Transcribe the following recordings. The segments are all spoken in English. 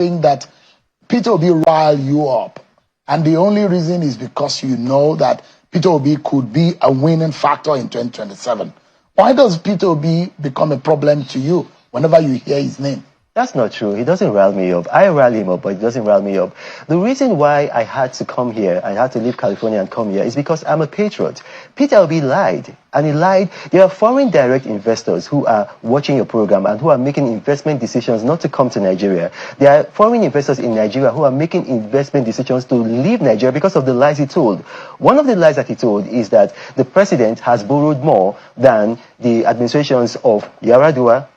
think that Peter Obi rile you up, and the only reason is because you know that Peter Obi could be a winning factor in 2027. Why does Peter Obi become a problem to you whenever you hear his name? That's not true. He doesn't rile me up. I rile him up, but he doesn't rile me up. The reason why I had to come here, I had to leave California and come here, is because I'm a patriot. Peter Obi lied, and he lied. There are foreign direct investors who are watching your program and who are making investment decisions not to come to Nigeria. There are foreign investors in Nigeria who are making investment decisions to leave Nigeria because of the lies he told. One of the lies that he told is that the president has borrowed more than the administrations of Yaradua,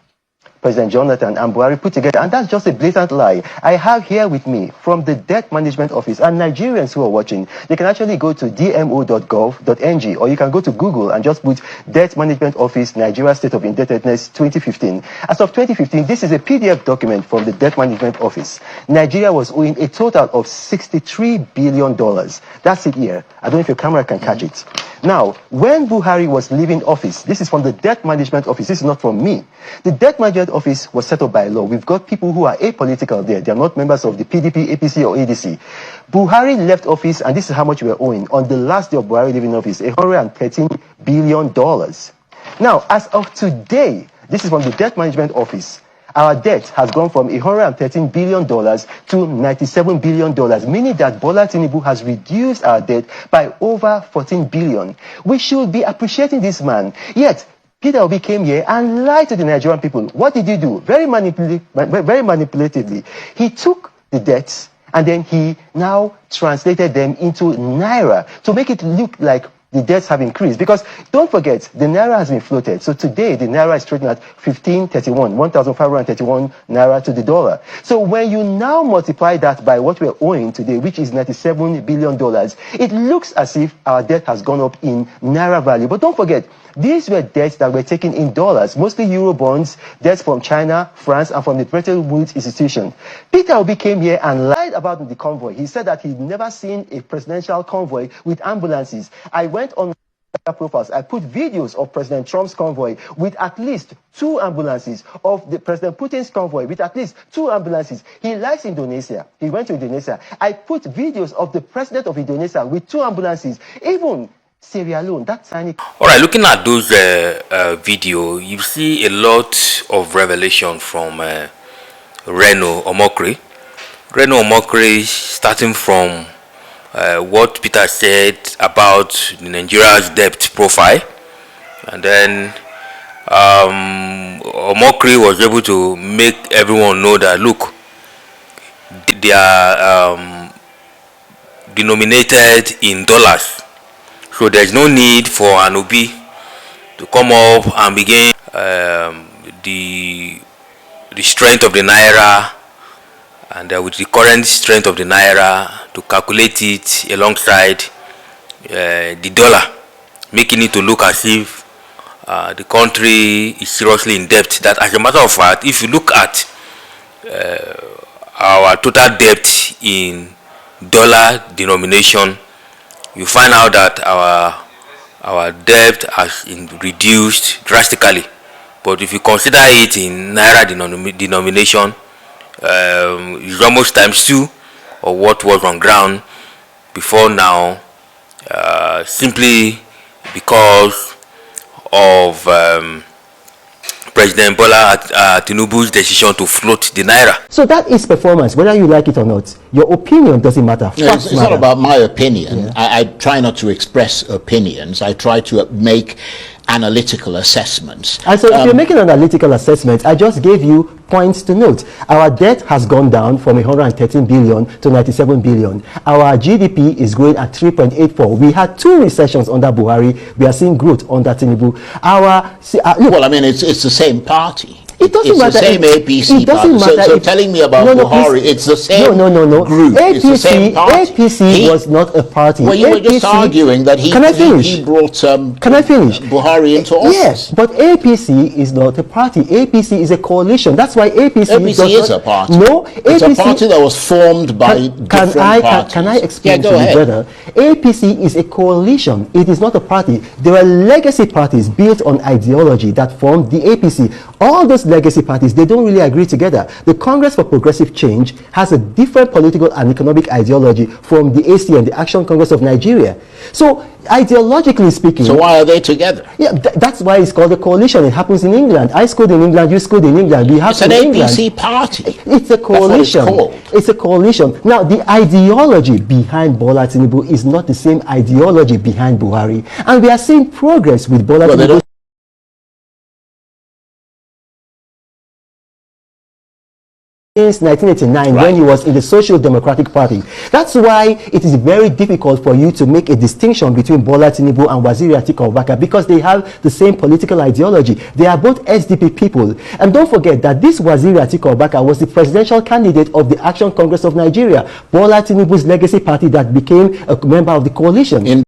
President Jonathan and Buhari put together, and that's just a blatant lie. I have here with me from the Debt Management Office, and Nigerians who are watching, they can actually go to dmo.gov.ng, or you can go to Google and just put Debt Management Office Nigeria State of Indebtedness 2015. As of 2015, this is a PDF document from the Debt Management Office. Nigeria was owing a total of $63 billion. That's it here. I don't know if your camera can catch it. Now, when Buhari was leaving office, this is from the Debt Management Office, this is not from me. The Debt Management Office was set up by law. We've got people who are apolitical there. They are not members of the PDP, APC, or ADC. Buhari left office, and this is how much we were owing. On the last day of Buhari leaving office, $113 billion. Now, as of today, this is from the Debt Management Office, our debt has gone from $113 billion to $97 billion, meaning that Bola Tinubu has reduced our debt by over $14 billion. We should be appreciating this man. Yet, Peter Obi came here and lied to the Nigerian people. What did he do? Very manipulatively. He took the debts and then he now translated them into Naira to make it look like the debts have increased. Because don't forget, the Naira has been floated. So today, the Naira is trading at 1,531 Naira to the dollar. So when you now multiply that by what we're owing today, which is $97 billion, it looks as if our debt has gone up in Naira value. But don't forget, these were debts that were taken in dollars, mostly Euro bonds, debts from China, France, and from the Bretton Woods institution. Peter Obi came here and lied about the convoy. He said that he'd never seen a presidential convoy with ambulances. I went on profiles. I put videos of President Trump's convoy with at least 2 ambulances, of the President Putin's convoy with at least 2 ambulances. He likes Indonesia. He went to Indonesia. I put videos of the President of Indonesia with 2 ambulances. Even Sierra Leone, that tiny. All right, looking at those video, you see a lot of revelation from Reno Omokri. Reno Omokri, starting from what Peter said about Nigeria's debt profile, and then Omokri was able to make everyone know that, look, they are denominated in dollars. So there's no need for an Obi to come up and begin the strength of the Naira, and with the current strength of the Naira, to calculate it alongside the dollar, making it to look as if the country is seriously in debt. That, as a matter of fact, if you look at our total debt in dollar denomination, you find out that our debt has reduced drastically. But if you consider it in Naira denomination, it's almost ×2 of what was on ground before now, simply because of President Bola Tinubu's decision to float the Naira. So that is performance, whether you like it or not. Your opinion doesn't matter. No, it's not about my opinion. Yeah. I try not to express opinions. I try to make analytical assessments. And so if you're making analytical assessments, I just gave you points to note. Our debt has gone down from 113 billion to 97 billion. Our GDP is growing at 3.84. We had 2 recessions under Buhari. We are seeing growth under Tinubu. Well, I mean, it's the same party. It doesn't matter. It's the same APC party. So telling me about Buhari, it's the same group. APC, it's the same party. APC was not a party. Well, you were just arguing that he brought Buhari into office. Yes, but APC is not a party. APC is a coalition. That's why APC is a party. No, it's a party that was formed by different parties. Can I explain to you better? APC is a coalition. It is not a party. There are legacy parties built on ideology that formed the APC. All those those legacy parties, they don't really agree together. The Congress for Progressive Change has a different political and economic ideology from the ACN, the Action Congress of Nigeria. So ideologically speaking, So why are they together? yeah, that's why it's called a coalition. It happens in England. I schooled in England, you schooled in England. We have It's an APC party. It's a coalition. That's what it's called. It's a coalition. Now, the ideology behind Bola Tinubu is not the same ideology behind Buhari. And we are seeing progress with Bola Well, they Tinubu. don't Since 1989, when he was in the Social Democratic Party. That's why it is very difficult for you to make a distinction between Bola Tinubu and Waziri Atiku Abubakar, because they have the same political ideology. They are both SDP people. And don't forget that this Waziri Atiku Abubakar was the presidential candidate of the Action Congress of Nigeria, Bola Tinubu's legacy party that became a member of the coalition.